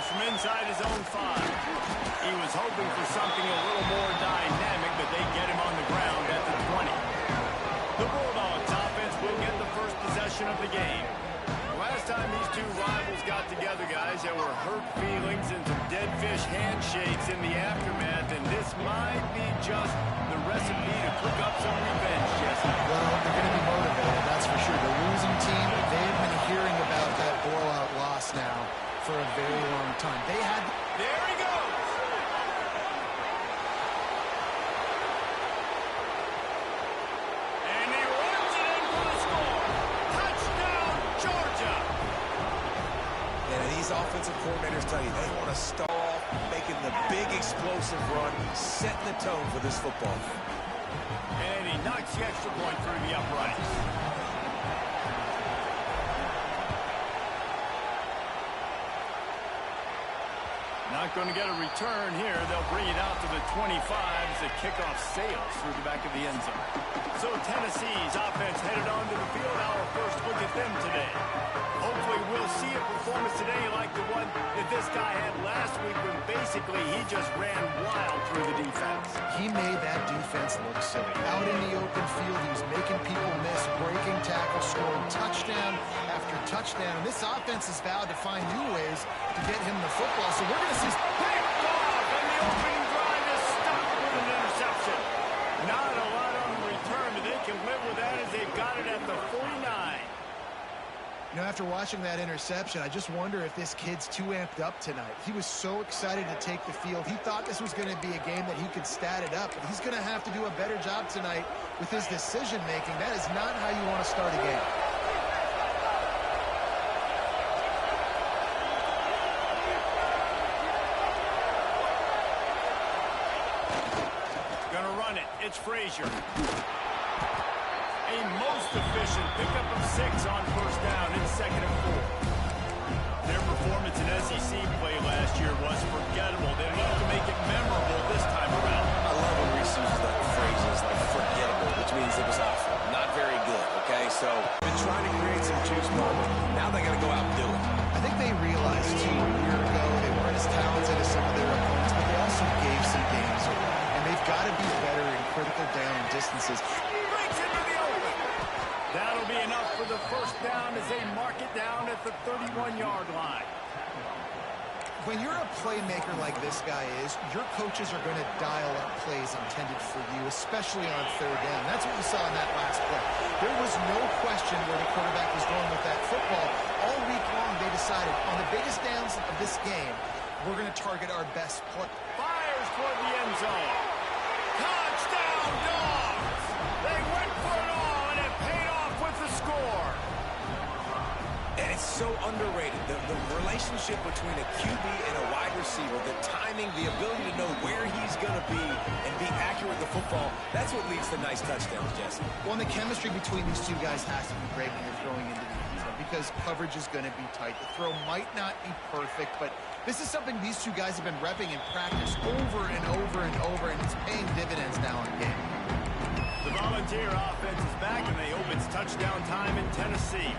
comes from inside his own 5. He was hoping for something a little more dynamic, but they get him on the ground at the 20. The Bulldogs offense will get the first possession of the game. Last time these two rivals got together, guys, there were hurt feelings and some dead fish handshakes in the aftermath, and this might be just the recipe to cook up some revenge, Jesse. Well, they're going to be motivated, that's for sure. The losing team, they've been hearing about that blowout loss now for a very long time. They had... There he goes! And he runs it in for the score. Touchdown, Georgia! And these offensive coordinators tell you they want to start off making the big explosive run, setting the tone for this football game. And he knocks the extra point through the uprights. Not going to get a return here. They'll bring it out to the 25 as the kickoff sails through the back of the end zone. So Tennessee's offense headed onto the field. Our first look at them today. Hopefully we'll see a performance today like the one that this guy had last week when basically he just ran wild through the defense. He made that defense look silly. Out in the open field, he was making people miss, breaking tackles, scoring touchdown after touchdown. And this offense has vowed to find new ways to get him the football. So we're going to see... Picked off, and the opening drive is stopped with an interception. Not a lot on the return, but they can live with that as they've got it at the 49. You know, after watching that interception, I just wonder if this kid's too amped up tonight. He was so excited to take the field. He thought this was going to be a game that he could stat it up, but he's going to have to do a better job tonight with his decision-making. That is not how you want to start a game. Gonna run it. It's Frazier. A most efficient pickup of 6 on first down in 2nd and 4. Their performance in SEC play last year was forgettable. They look to make it memorable this time around. I love when Reese uses that phrases like forgettable, which means it was awful, not very good, okay? So, been trying to create some juice moment. Now they got to go out and do it. I think they realized, too, a year ago they weren't as talented as some of their opponents, but they also gave some games away. And they've got to be better in critical down and distances. Breaks into the open. That'll be enough for the first down as they mark it down at the 31-yard line. When you're a playmaker like this guy is, your coaches are going to dial up plays intended for you, especially on third down. That's what you saw in that last play. There was no question where the quarterback was going with that football. All week long, they decided on the biggest downs of this game, we're going to target our best play. Fires toward the end zone. Touchdown, Dogs! They went for it all, and it paid off with the score. And it's so underrated. The relationship between a QB and a wide receiver, the timing, the ability to know where he's going to be and be accurate with the football, that's what leads to nice touchdowns, Jesse. Well, and the chemistry between these two guys has to be great when you're throwing into the end zone because coverage is going to be tight. The throw might not be perfect, but this is something these two guys have been repping in practice over and over and over, and it's paying dividends now in game. The Volunteer offense is back, and they open touchdown time in Tennessee.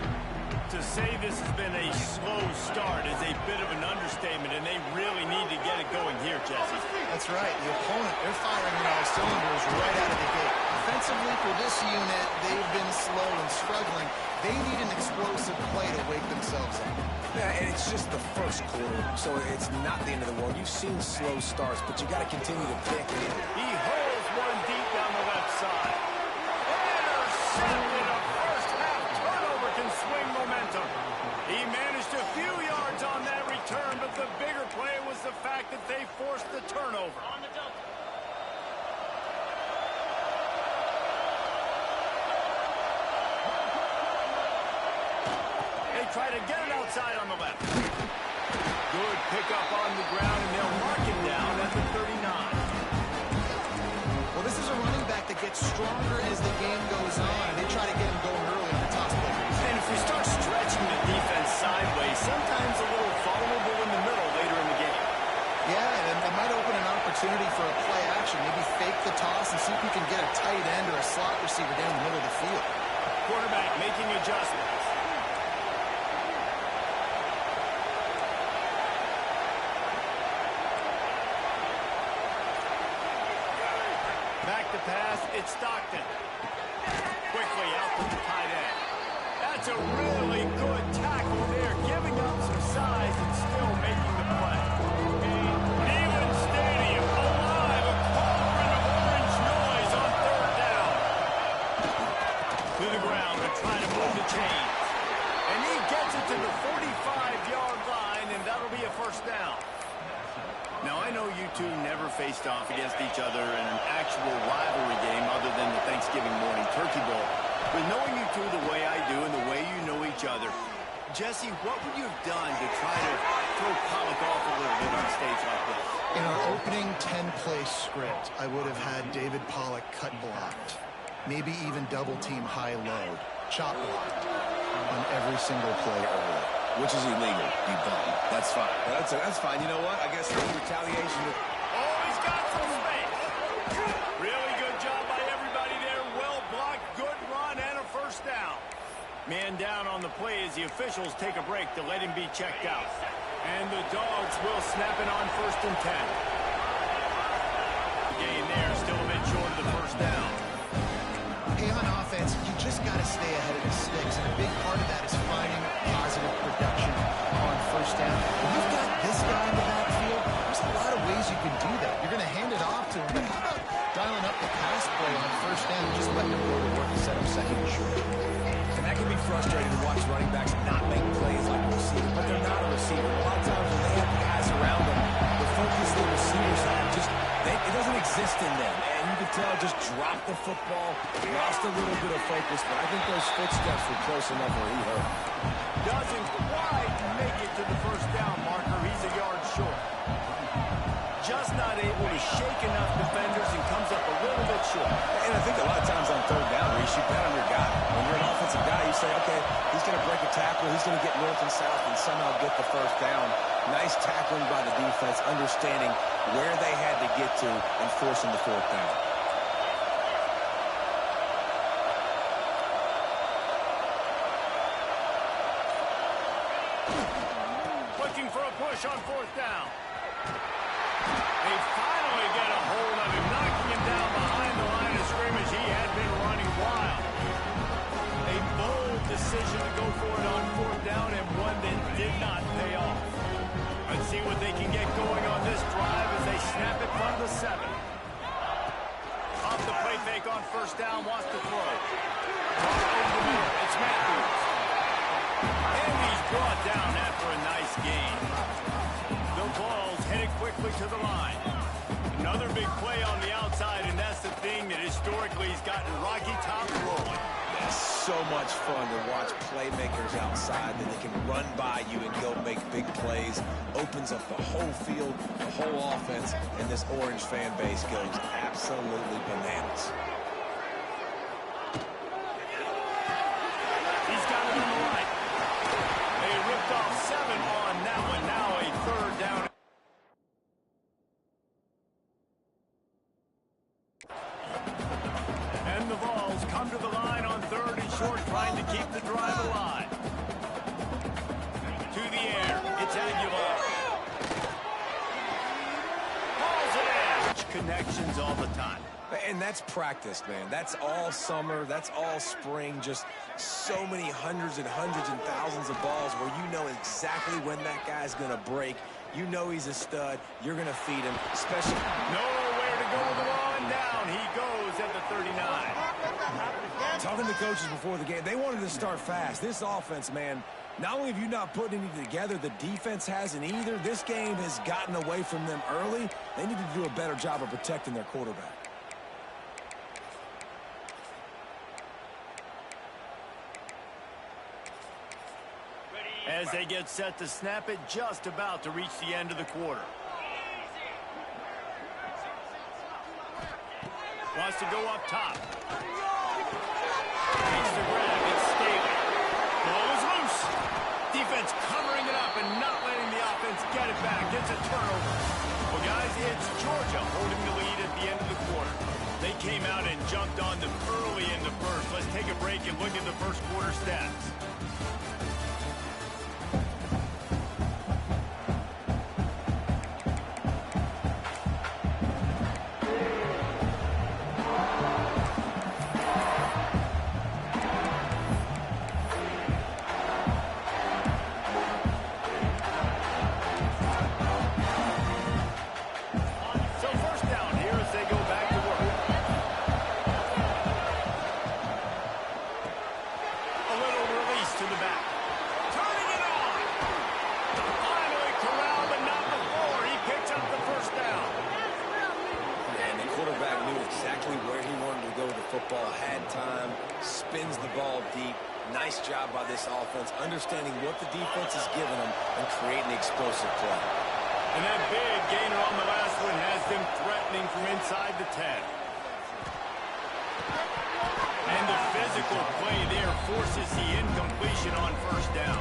To say this has been a slow start is a bit of an understatement, and they really need to get it going here, Jesse. That's right. The opponent, they're firing on all cylinders right out of the gate. Offensively, for this unit, they've been slow and struggling. They need an explosive play to wake themselves up. Yeah, and it's just the first quarter, so it's not the end of the world. You've seen slow starts, but you got to continue to pick. He holds one deep down the left side. Intercepted. A first-half turnover can swing momentum. He managed a few yards on that return, but the bigger play was the fact that they forced the turnover. They try to get it outside on the left. Good pickup on the ground, and they'll mark it down at the 39. Well, this is a running back that gets stronger as the game goes on. They try to get him going early on the toss play. And if we start stretching the defense sideways, sometimes a little vulnerable in the middle later in the game. Yeah, and it might open an opportunity for a play action. Maybe fake the toss and see if we can get a tight end or a slot receiver down the middle of the field. Quarterback making adjustments. Back to pass, it's Stockton. Quickly out to the tight end. That's a really good tackle there, giving up some size and still making the play. Neyland Stadium, alive, a cauldron of orange noise on third down. To the ground to try to move the chains. And he gets it to the 45-yard line, and that'll be a first down. Now, I know you two never faced off against each other in an actual rivalry game other than the Thanksgiving morning turkey bowl. But knowing you two the way I do and the way you know each other, Jesse, what would you have done to try to throw Pollock off a little bit on a stage like this? In our opening 10-play script, I would have had David Pollock cut blocked. Maybe even double-team high-load, chop blocked on every single play early. Which is illegal, you bum. That's fine. That's fine. You know what? I guess the retaliation. Oh, he's got some space. Really good job by everybody there. Well blocked, good run, and a first down. Man down on the play as the officials take a break to let him be checked out. And the Dogs will snap it on 1st and 10. Gain there, still a bit short of the first down. Hey, on offense, you just got to stay ahead of the sticks, and a big part of that is finding positive production on first down. When you've got this guy in the backfield, there's a lot of ways you can do that. You're going to hand it off to him, but how about dialing up the pass play on first down and just letting him go to work instead of second and short? And that can be frustrating to watch running backs not make plays like a receiver, but they're not a receiver. A lot of times when they have guys around them, the focus the receivers have it doesn't exist in them. And you can tell just dropped the football, lost a little bit of focus, but I think those footsteps were close enough where he hurt. Doesn't quite make it to the first down marker. He's a yard short. Just not able to shake enough defenders and comes up a little bit short. And I think a lot of times on third down, Reese, you bet on your guy. When you're an offensive guy, you say, okay, he's going to break a tackle, he's going to get north and south and somehow get the first down. Nice tackling by the defense, understanding where they had to get to and forcing the fourth down. Looking for a push on 4th down. They finally get a hold of him, knocking him down behind the line of scrimmage. He had been running wild. A bold decision to go for it on 4th down and one that did not pay off. Let's see what they can get going on this drive as they snap it from the 7. Off the play fake on first down, wants to throw. Over the middle, it's Matthews. And he's brought down after a nice gain. The ball's headed quickly to the line. Another big play on the outside, and that's the thing that historically has gotten Rocky Top rolling. It's so much fun to watch playmakers outside that they can run by you and go make big plays. Opens up the whole field, the whole offense, and this Orange fan base goes absolutely bananas. He's got it on the right. They ripped off 7 on that one. Now a 3rd down. And the Vols come to the line on 3rd and short, trying to keep the drive alive. To the air, it's Aguilar. Hauls it in. Connections all the time. And that's practice, man. That's all summer. That's all spring. Just so many hundreds and thousands of balls where you know exactly when that guy's going to break. You know he's a stud. You're going to feed him, especially. Nowhere to go with the ball, and down he goes at the 39. Talking to coaches before the game, they wanted to start fast. This offense, man, not only have you not put anything together, the defense hasn't either. This game has gotten away from them early. They need to do a better job of protecting their quarterback. As they get set to snap it, just about to reach the end of the quarter. Wants to go up top. Takes the grab. It's Staley. Ball is loose. Defense covering it up and not letting the offense get it back. It's a turnover. Well, guys, it's Georgia holding the lead at the end of the quarter. They came out and jumped on them early in the first. Let's take a break and look at the first quarter stats. to the back. Turning it on. Finally corralled, but not before. He picks up the first down. And the quarterback knew exactly where he wanted to go with the football, had time, spins the ball deep. Nice job by this offense, understanding what the defense is giving them and creating the explosive play. And that big gainer on the last one has them threatening from inside the 10. And the physical play there forces the incompletion on first down.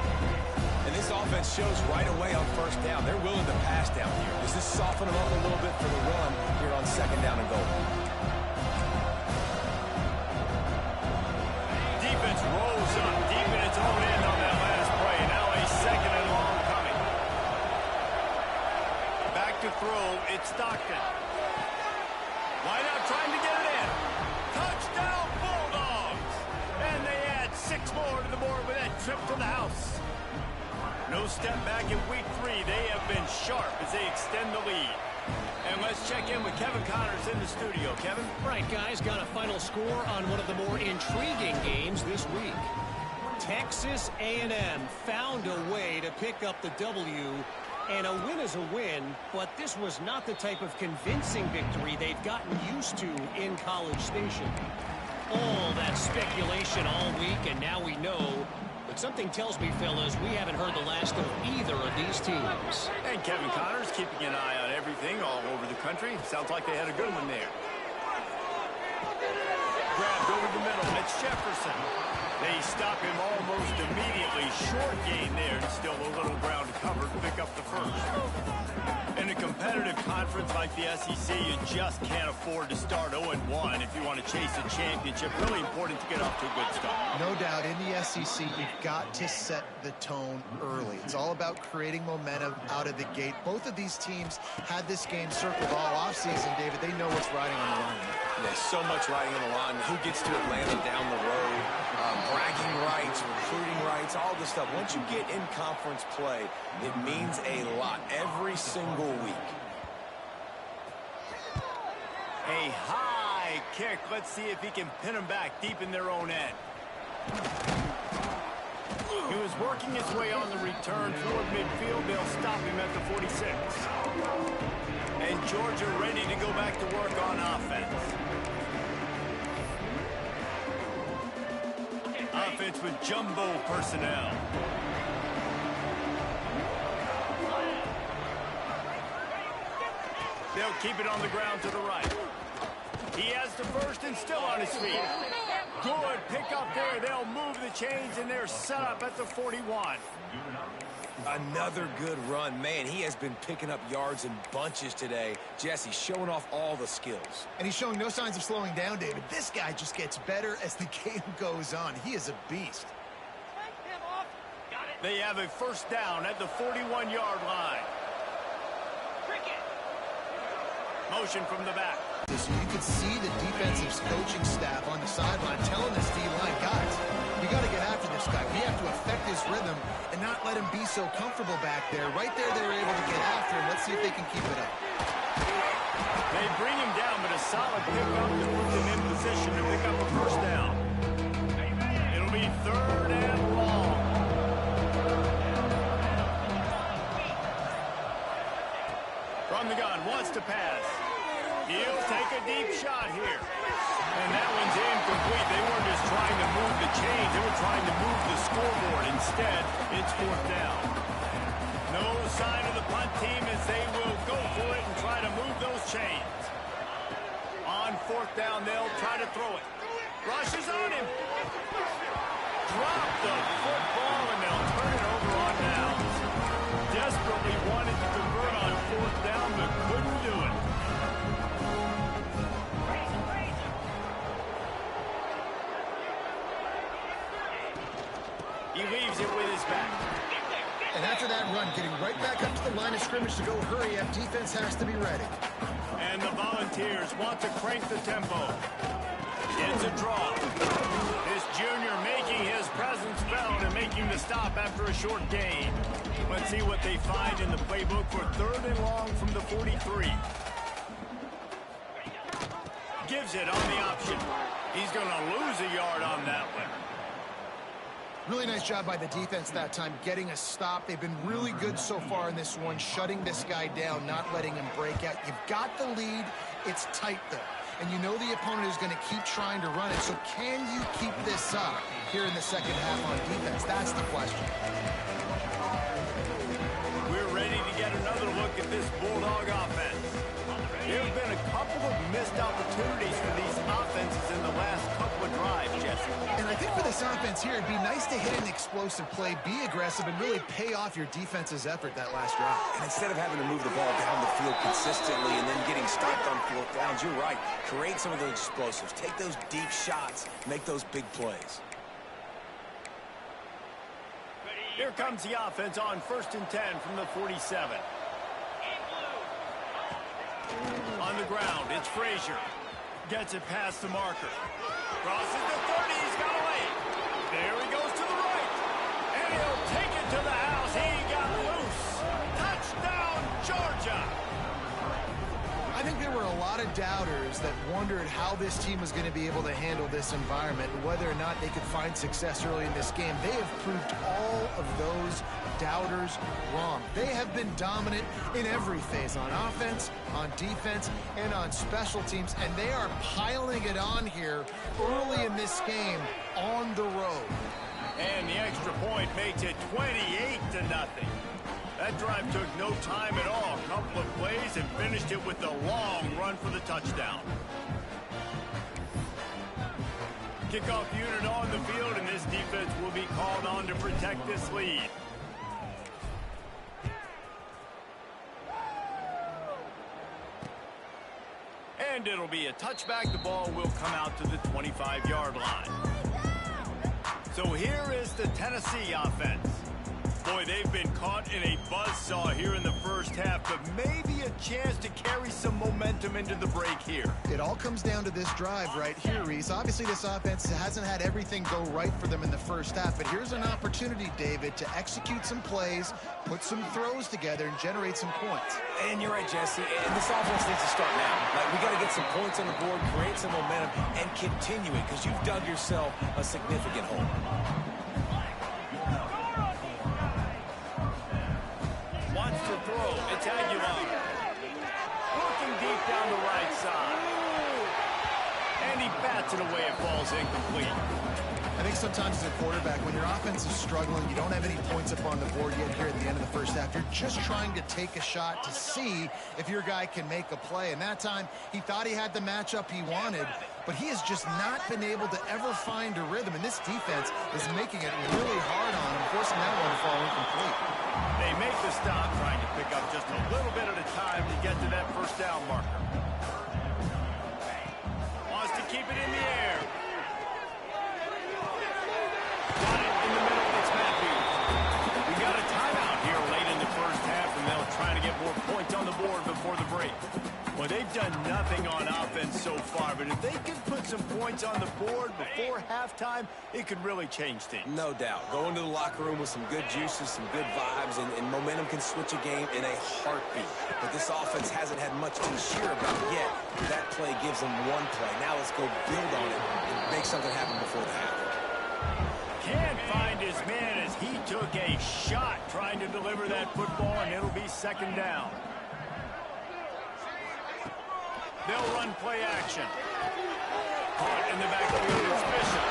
And this offense shows right away on first down. They're willing to pass down here. Does this soften them up a little bit for the run here on second down and goal? Defense rolls up deep in its own end on that last play. Now a second and long coming. Back to throw. It's Stockton. Wide out trying to get it in. Touchdown Bulldogs. And they add 6 more to the board with that trip to the house. No step back in week 3. They have been sharp as they extend the lead. And let's check in with Kevin Connors in the studio. Kevin? Right, guys, got a final score on one of the more intriguing games this week. Texas A&M found a way to pick up the W, and a win is a win, but this was not the type of convincing victory they've gotten used to in College Station. All that speculation all week, and now we know. But something tells me, fellas, we haven't heard the last of either of these teams. And Kevin Connors keeping an eye on everything all over the country. Sounds like they had a good one there. Grabbed over the middle. It's Jefferson. They stop him almost immediately. Short gain there, and still a little ground to cover to pick up the first. In a competitive conference like the SEC, you just can't afford to start 0-1 if you want to chase a championship. Really important to get off to a good start. No doubt, in the SEC, you've got to set the tone early. It's all about creating momentum out of the gate. Both of these teams had this game circled all offseason, David. They know what's riding on the line. There's so much riding on the line. Who gets to Atlanta down the road? Bragging rights, recruiting rights, all this stuff. Once you get in conference play, it means a lot every single week. A high kick. Let's see if he can pin them back deep in their own end. He was working his way on the return toward midfield. They'll stop him at the 46. And Georgia ready to go back to work on offense. Offense with jumbo personnel. They'll keep it on the ground to the right. He has the first and still on his feet. Good pick up there. They'll move the chains, and they're set up at the 41. Another good run. Man, he has been picking up yards in bunches today. Jesse showing off all the skills. And he's showing no signs of slowing down, David. This guy just gets better as the game goes on. He is a beast. They have a first down at the 41-yard line. Motion from the back. So you could see the defensive coaching staff on the sideline telling this D-line, guys, we got to get after this guy. We have to affect his rhythm and not let him be so comfortable back there. Right there, they were able to get after him. Let's see if they can keep it up. They bring him down, but a solid pickup to put them in position to pick up a first down. It'll be third and long. From the gun, wants to pass. He'll take a deep shot here. And that one's incomplete. They weren't just trying to move the chains. They were trying to move the scoreboard. Instead, it's fourth down. No sign of the punt team as they will go for it and try to move those chains. On fourth down, they'll try to throw it. Rush is on him. Drop the football, and they'll turn it over on downs. Desperately wanted to convert on fourth down, but couldn't do it. He leaves it with his back. And after that run, getting right back up to the line of scrimmage to go hurry up, defense has to be ready. And the Volunteers want to crank the tempo. It's a draw. This junior making his presence felt and making the stop after a short gain. Let's see what they find in the playbook for third and long from the 43. Gives it on the option. He's going to lose a yard on that one. Really nice job by the defense that time, getting a stop. They've been really good so far in this one, shutting this guy down, not letting him break out. You've got the lead. It's tight, though. And you know the opponent is going to keep trying to run it. So can you keep this up here in the second half on defense? That's the question. We're ready to get another look at this Bulldog offense. There have been a couple of missed opportunities for these offenses in the last couple of drives, Jesse. And I think for this offense here, it'd be nice to hit an explosive play, be aggressive, and really pay off your defense's effort that last drive. And instead of having to move the ball down the field consistently and then getting stopped on fourth downs, you're right. Create some of those explosives. Take those deep shots. Make those big plays. Here comes the offense on 1st and 10 from the 47. On the ground, it's Frazier. Gets it past the marker. Crosses the 30, he's got away. There he goes to the right. And he'll take it to the house. He got loose. Touchdown, Georgia. I think there were a lot of doubters that wondered how this team was going to be able to handle this environment and whether or not they could find success early in this game. They have proved all of those doubters wrong. They have been dominant in every phase, on offense, on defense, and on special teams, and they are piling it on here early in this game on the road. And the extra point makes it 28-0. That drive took no time at all. A couple of plays and finished it with a long run for the touchdown. Kickoff unit on the field, and this defense will be called on to protect this lead. And it'll be a touchback. The ball will come out to the 25-yard line. So here is the Tennessee offense. Boy, they've been caught in a buzzsaw here in the first half, but maybe a chance to carry some momentum into the break here. It all comes down to this drive right here, Reese. Obviously, this offense hasn't had everything go right for them in the first half, but here's an opportunity, David, to execute some plays, put some throws together, and generate some points. And you're right, Jesse, and this offense needs to start now. Like, we got to get some points on the board, create some momentum, and continue it, because you've dug yourself a significant hole. Wants to throw. It's Aguilar. Looking deep down the right side. And he bats it away. It falls incomplete. I think sometimes as a quarterback, when your offense is struggling, you don't have any points up on the board yet here at the end of the first half. You're just trying to take a shot to see if your guy can make a play. And that time, he thought he had the matchup he wanted, but he has just not been able to ever find a rhythm. And this defense is making it really hard on him, forcing that one to fall incomplete. They make the stop, trying to pick up just a little bit at a time to get to that first down marker. Wants to keep it in the air. Got it in the middle. It's Matthews. We got a timeout here late in the first half, and they'll try to get more points on the board before the break. Well, they've done nothing on offense so far, but if they could put some points on the board before halftime, it could really change things. No doubt. Go into the locker room with some good juices, some good vibes, and momentum can switch a game in a heartbeat. But this offense hasn't had much to cheer about yet. That play gives them one play. Now let's go build on it and make something happen before the half. Can't find his man as he took a shot trying to deliver that football, and it'll be second down. They'll run play action. Caught in the backfield is Bishop.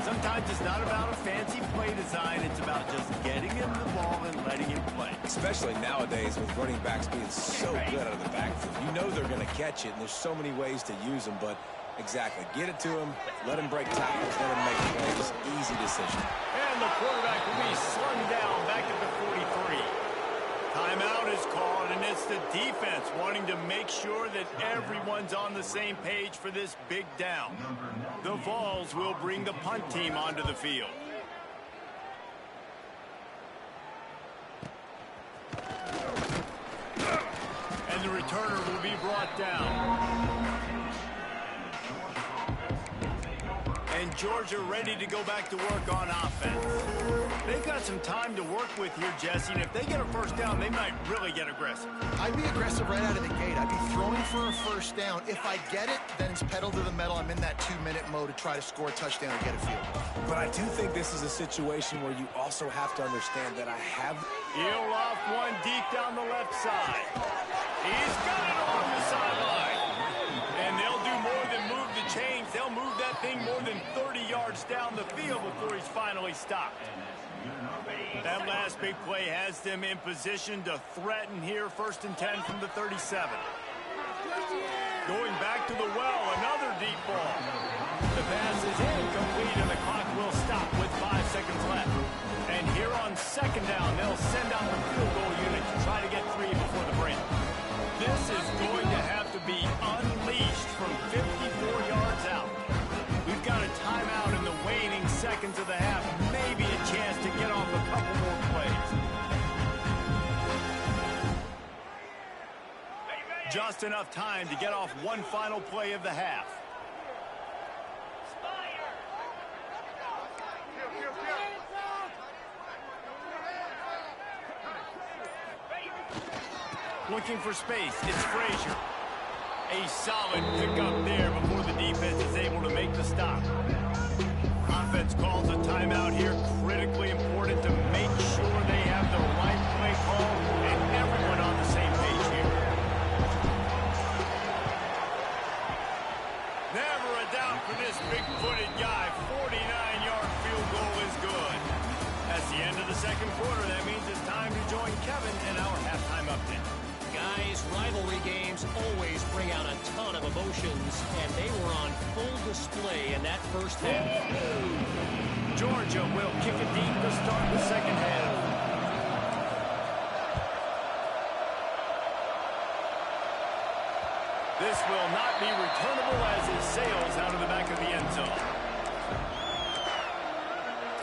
Sometimes it's not about a fancy play design. It's about just getting him the ball and letting him play. Especially nowadays with running backs being so good out of the backfield. You know they're going to catch it, and there's so many ways to use them, but exactly. Get it to him, let him break tackles, let him make plays. Easy decision. And the quarterback will be slung down back at the 43. Timeout is called, and it's the defense wanting to make sure that everyone's on the same page for this big down. The Vols will bring the punt team onto the field. And the returner will be brought down. And Georgia ready to go back to work on offense. They've got some time to work with here, Jesse, and if they get a first down, they might really get aggressive. I'd be aggressive right out of the gate. I'd be throwing for a first down. If I get it, then it's pedal to the metal. I'm in that 2-minute mode to try to score a touchdown and get a field goal. But I do think this is a situation where you also have to understand that I have... He'll off one deep down the left side. He's got it along the sideline. And they'll do more than move the chains. They'll move that thing more than 30 yards down the field before he's finally stopped. That last big play has them in position to threaten here, 1st and 10 from the 37. Going back to the well, another deep ball. The pass is incomplete, and the clock will stop with 5 seconds left. And here on 2nd down, they'll send out the field goal unit to try to get 3 before the break. This is going to have to be unleashed from 54 yards out. We've got a timeout in the waning seconds of the half. Maybe a chance to get off a couple more plays. Just enough time to get off one final play of the half. Looking for space, it's Frazier. A solid pickup there before the defense is able to make the stop. Offense calls a timeout here, critically important to make sure they have the right play call and everyone on the same page here. Never a doubt for this big-footed guy. 49-yard field goal is good. That's the end of the 2nd quarter. That means it's time to join Kevin in our halftime update. Guys, rivalry games always bring out a ton of emotions, and they were on full display in that first half. Georgia will kick it deep to start the 2nd half. This will not be returnable as it sails out of the back of the end zone.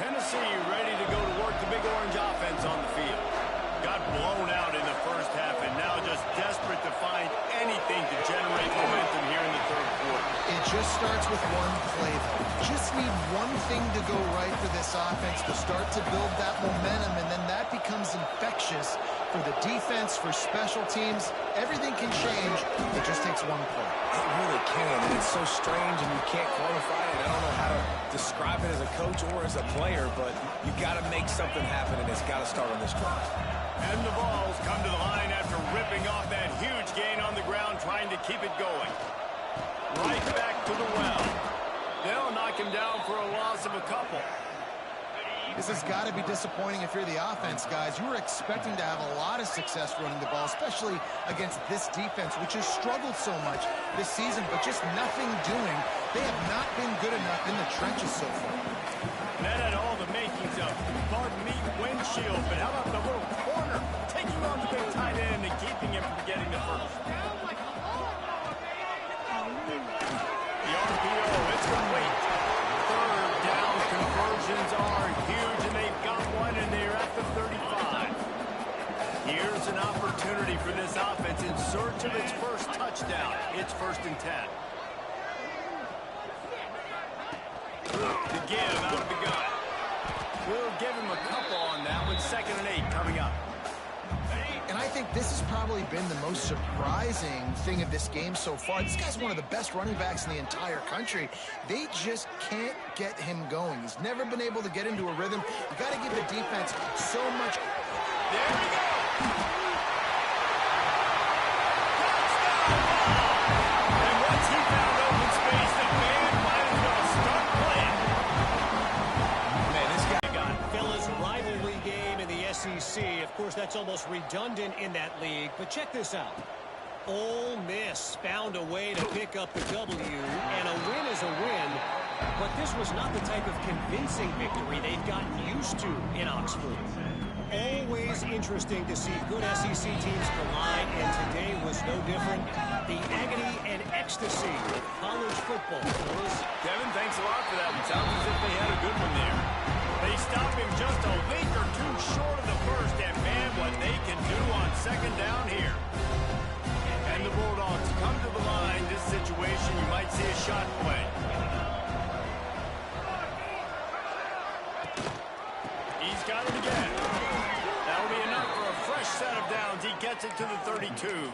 Tennessee ready to go to work the Big Orange offense on the field. Got blown out in the first half and now just desperate to find anything to generate momentum here in the 3rd quarter. It just starts with one play, though. Just need one thing to go right for this offense to start to build that momentum, and then that becomes infectious for the defense, for special teams. Everything can change. It just takes one play. It really can, and it's so strange, and you can't quantify it. I don't know how to describe it as a coach or as a player, but you got to make something happen, and it's got to start on this drive. And the balls come to the line after ripping off that huge gain on the ground, trying to keep it going. Right back to the well. They'll knock him down for a loss of a couple. This has got to be disappointing if you're the offense, guys. You were expecting to have a lot of success running the ball, especially against this defense, which has struggled so much this season, but just nothing doing. They have not been good enough in the trenches so far. That had all the makings of, pardon me, windshield, but how about the little corner, taking on the big tight end and keeping him from getting the first. The RPO, it's complete. 3rd down conversions are huge, and they've got one, and they're at the 35. Here's an opportunity for this offense in search of its first touchdown. It's 1st and 10. To give out of the gun. We'll give him a couple on that one. 2nd and 8 coming up. And I think this has probably been the most surprising thing of this game so far. This guy's one of the best running backs in the entire country. They just can't get him going. He's never been able to get into a rhythm. You got to give the defense so much. There we go. And once he found open space, the band might as well start playing. Man, this guy got it. Fellas, rivalry game in the SEC. Of course, that's almost redundant in that league, but check this out. Ole Miss found a way to pick up the W, and a win is a win, but this was not the type of convincing victory they've gotten used to in Oxford. Always interesting to see good SEC teams collide, and today was no different. The agony and ecstasy of college football. Devin, thanks a lot for that one. Sounds as if they had a good one there. They stop him just a week or two short of the first, and man, what they can do on 2nd down here. And the Bulldogs come to the line. This situation, you might see a shot play. set of downs. He gets it to the 32.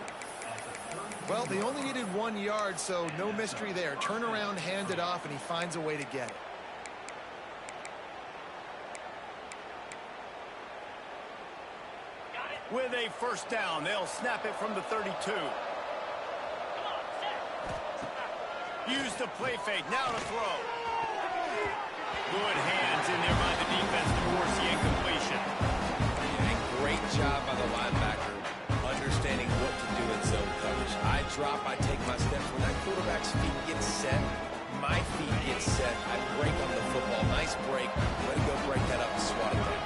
Well, they only needed 1 yard, so no mystery there. Turn around, hand it off, and he finds a way to get it. With a first down, they'll snap it from the 32. Use the play fake, now to throw. Good hands in there by the defense to force the incompletion. And great job by the linebacker understanding what to do in zone coverage. I drop, I take my steps. When that quarterback's feet get set, my feet get set, I break on the football. Nice break. Way to go break that up and swat it down.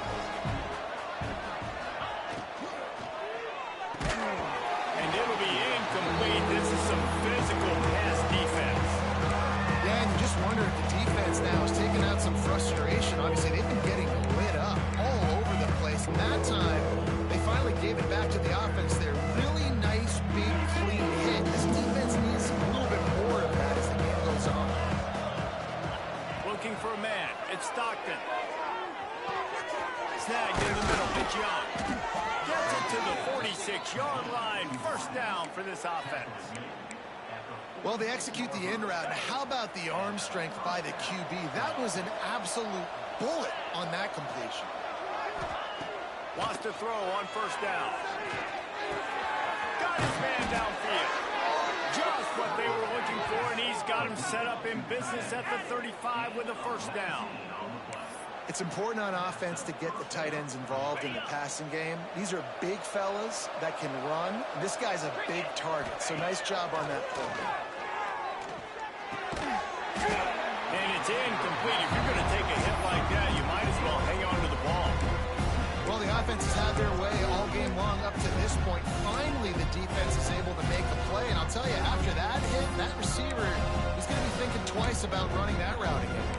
And it'll be incomplete. This is some physical pass defense. Yeah, and you just wonder if the defense now is taking out some frustration. Obviously, they've been getting lit up all over the place. And that time, they finally gave it back to the offense there. Really nice, big, clean hit. This defense needs a little bit more of that as the game goes on. Looking for a man. It's Stockton. Snagged in the middle. It's Young. Gets it to the 46-yard line. First down for this offense. Well, they execute the in route. And how about the arm strength by the QB? That was an absolute bullet on that completion. Wants to throw on first down. Got his man downfield. Just what they were looking for, and he's got him set up in business at the 35 with a first down. It's important on offense to get the tight ends involved in the passing game. These are big fellas that can run. And this guy's a big target, so nice job on that play. And it's incomplete. If you're going to take a hit like that, you might as well hang on to the ball. Well, the offense has had their way all game long up to this point. Finally, the defense is able to make a play. And I'll tell you, after that hit, that receiver, he's going to be thinking twice about running that route again.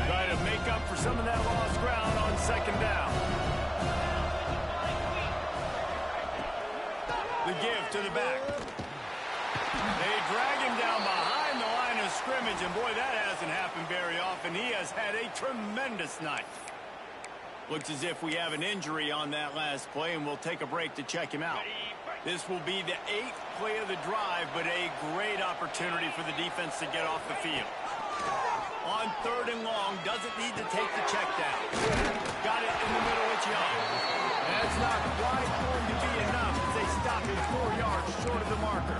Try to make up for some of that lost ground on second down. The give to the back. They drag him down behind the line of scrimmage, and boy, that hasn't happened very often. He has had a tremendous night. Looks as if we have an injury on that last play, and we'll take a break to check him out. This will be the 8th play of the drive, but a great opportunity for the defense to get off the field. On third and long, doesn't need to take the check down. Got it in the middle, it's Young. That's not quite going to be enough as they stop him 4 yards short of the marker.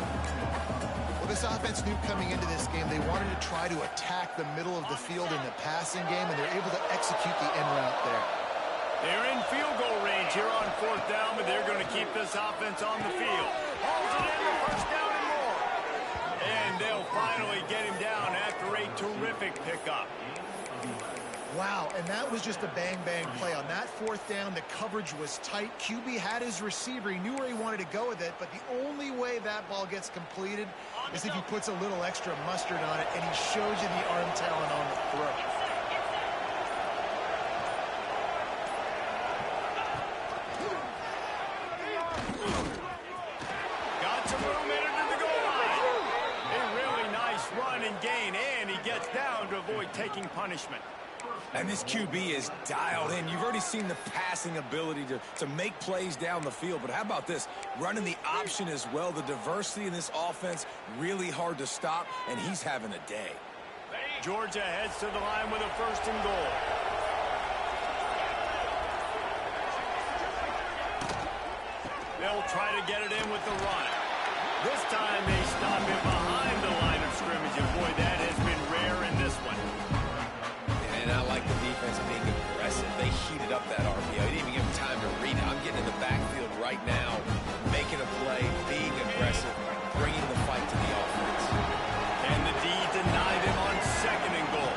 Well, this offense knew coming into this game they wanted to try to attack the middle of the field in the passing game, and they're able to execute the in route there. They're in field goal range here on fourth down, but they're going to keep this offense on the field. Hauls it in the first down and more. And they'll finally get him down after a terrific pickup. Wow, and that was just a bang-bang play. On that fourth down, the coverage was tight. QB had his receiver. He knew where he wanted to go with it, but the only way that ball gets completed is if he puts a little extra mustard on it, and he shows you the arm talent on the throw. Got some room in it to the goal line. A really nice run and gain, and he gets down to avoid taking punishment. And this QB is dialed in. You've already seen the passing ability to make plays down the field. But how about this? Running the option as well. The diversity in this offense, really hard to stop, and he's having a day. Georgia heads to the line with a first and goal. They'll try to get it in with the run. This time they stop him behind the line of scrimmage, and boy, that has been rare in this one. And I like the defense being aggressive. They heated up that RPO. They didn't even give him time to read it. I'm getting in the backfield right now, making a play, being aggressive, bringing the fight to the offense. And the D denied him on second and goal.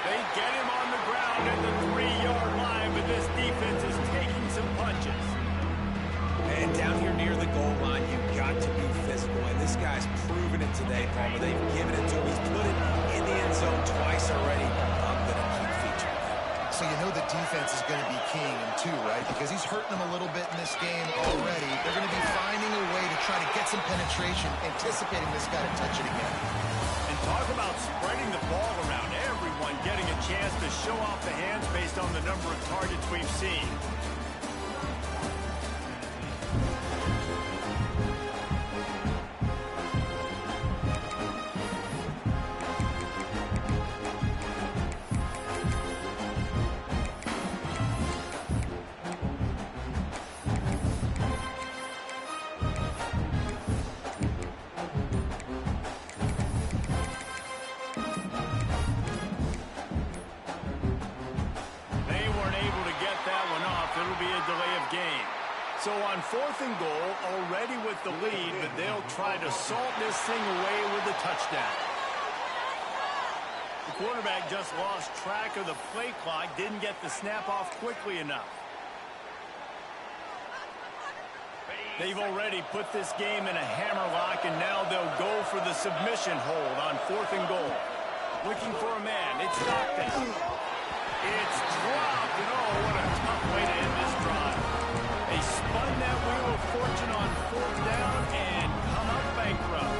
They get him on the ground at the 3-yard line, but this defense is taking some punches. And down here near the goal line, you've got to be physical. And this guy's proven it today, Palmer. They've given it to him. He's put it in the end zone twice already. I'm going to keep featuring him. So you know the defense is going to be keying him too, right? Because he's hurting them a little bit in this game already. They're going to be finding a way to try to get some penetration, anticipating this guy to touch it again. And Talk about spreading the ball around. Everyone getting a chance to show off the hands based on the number of targets we've seen. It'll be a delay of game. So on 4th and goal, already with the lead, but they'll try to salt this thing away with a touchdown. The quarterback just lost track of the play clock, didn't get the snap off quickly enough. They've already put this game in a hammerlock, and now they'll go for the submission hold on 4th and goal. Looking for a man. It's Stockton. It's dropped, and oh, what a tough way to end this drive. They spun that wheel of fortune on 4th down and come up bankrupt.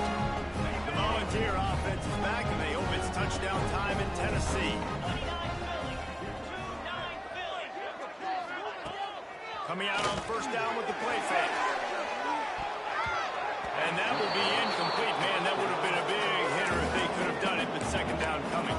The Volunteer offense is back, and they hope it's touchdown time in Tennessee. Coming out on 1st down with the play fake. And that will be incomplete. Man, that would have been a big hitter if they could have done it, but 2nd down coming.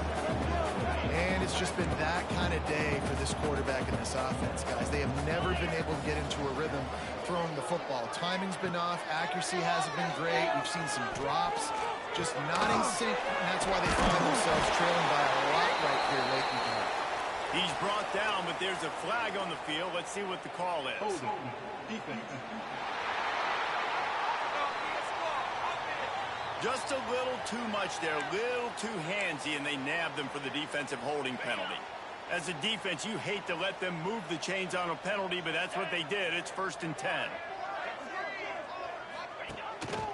And it's just been that kind of day for this quarterback and this offense, guys. They have never been able to get into a rhythm throwing the football. Timing's been off. Accuracy hasn't been great. We've seen some drops. Just not in sync, and that's why they find themselves trailing by a lot right here late in the game. He's brought down, but there's a flag on the field. Let's see what the call is. Just a little too much there, a little too handsy, and they nabbed them for the defensive holding penalty. As a defense, you hate to let them move the chains on a penalty, but that's what they did. It's 1st and 10.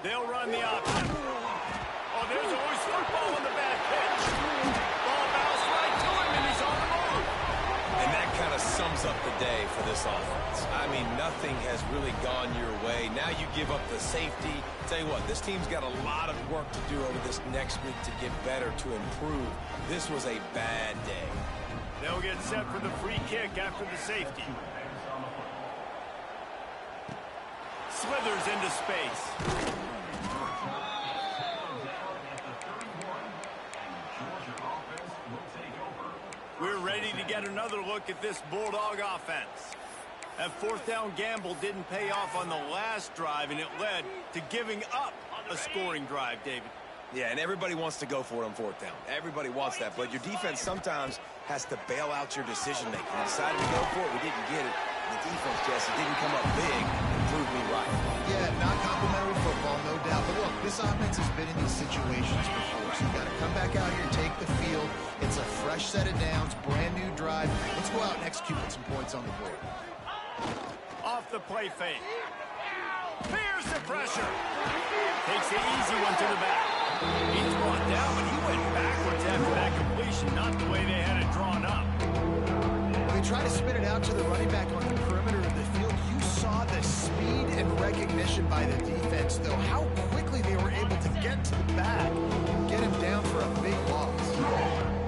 They'll run the option. Oh, there's always football on the bad pitch. Ball bounced right to him, and he's on the move. And that kind of sums up the day for this offense. I mean, nothing has really gone your way. Now you give up the safety. Tell you what, this team's got a lot of work to do over this next week to get better, to improve. This was a bad day. They'll get set for the free kick after the safety. Slithers into space. We're ready to get another look at this Bulldog offense. That 4th down gamble didn't pay off on the last drive, and it led to giving up a scoring drive, David. Yeah, and everybody wants to go for it on 4th down. Everybody wants that, but your defense sometimes has to bail out your decision-making. We decided to go for it. We didn't get it. The defense, Jesse, didn't come up big and prove me right. Yeah, not complimentary football, no doubt. But look, this offense has been in these situations before, so you got to come back out here and take the field. It's a fresh set of downs, brand new drive. Let's go out and execute with some points on the board. Off the play fake. Here's the pressure. Takes the easy one to the back. He's brought down, but he went backwards after that completion, not the way they had it drawn up. They try to spin it out to the running back on the perimeter of the field. You saw the speed and recognition by the defense, though. How quickly they were able to get to the back and get him down for a big loss.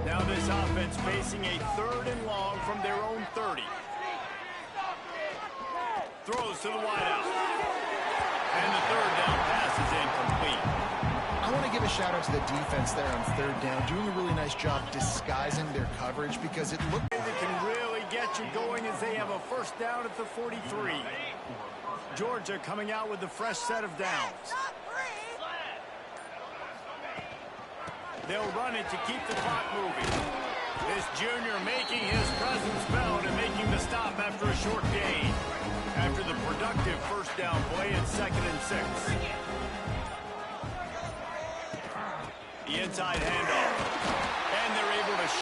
Now this offense facing a 3rd and long from their own 30. Throws to the wideout. And the 3rd down pass is incomplete. I want to give a shout out to the defense there on 3rd down, doing a really nice job disguising their coverage because it looked... They can really get you going as they have a 1st down at the 43. Georgia coming out with a fresh set of downs. They'll run it to keep the clock moving. This junior making his presence felt and making the stop after a short gain. After the productive 1st down play at 2nd and 6. The inside handoff. And they're able to